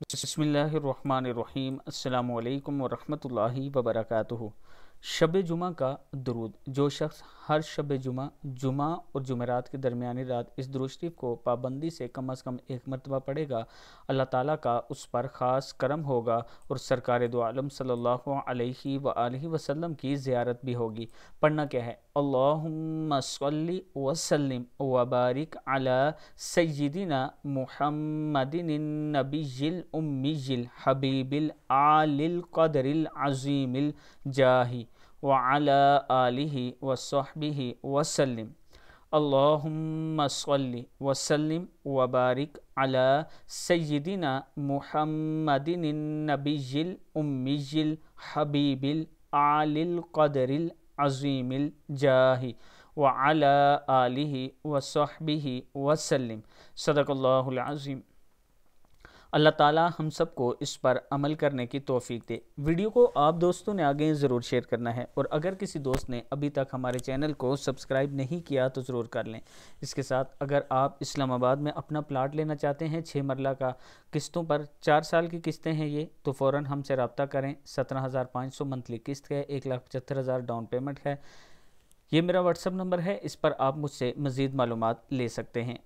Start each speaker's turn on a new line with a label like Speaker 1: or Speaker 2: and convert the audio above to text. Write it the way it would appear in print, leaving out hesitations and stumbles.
Speaker 1: بسم اللہ الرحمن الرحیم۔ السلام علیکم ورحمۃ اللہ وبرکاتہ۔ شب جمعہ کا درود۔ جو شخص ہر شب جمعہ اور جمعرات کے درمیانی رات اس درود شریف کو پابندی سے کم از کم ایک مرتبہ پڑھے گا، اللہ تعالیٰ کا اس پر خاص کرم ہوگا اور سرکار دو عالم صلی اللہ علیہ وآلہ وسلم کی زیارت بھی ہوگی۔ پڑھنا کیا ہے؟ اللہم صلی وسلم وبارک علی سیدنا محمد النبی الامی الحبیب العالی القدر العظیم الجاہ وعلی آلہ وصحبہ وسلم۔ اللہم صلی وسلم وبارک علی سیدنا محمد النبی الامی الحبیب العالی القدر العظیم الجاہ وعلی آلہ وصحبہ وسلم۔ صدق اللہ العظیم۔ اللہ تعالیٰ ہم سب کو اس پر عمل کرنے کی توفیق دے۔ ویڈیو کو آپ دوستوں نے آگے ضرور شیئر کرنا ہے، اور اگر کسی دوست نے ابھی تک ہمارے چینل کو سبسکرائب نہیں کیا تو ضرور کر لیں۔ اس کے ساتھ اگر آپ اسلام آباد میں اپنا پلاٹ لینا چاہتے ہیں 6 مرلہ کا قسطوں پر، 4 سال کی قسطیں ہیں یہ، تو فوراً ہم سے رابطہ کریں۔ 17,500 منتھلی قسط ہے، 1,75,000 ڈاؤن پیمنٹ ہے۔ یہ میرا واٹس ایپ نمبر ہے، اس پر آپ مجھ سے مزید معلومات لے سکتے ہیں۔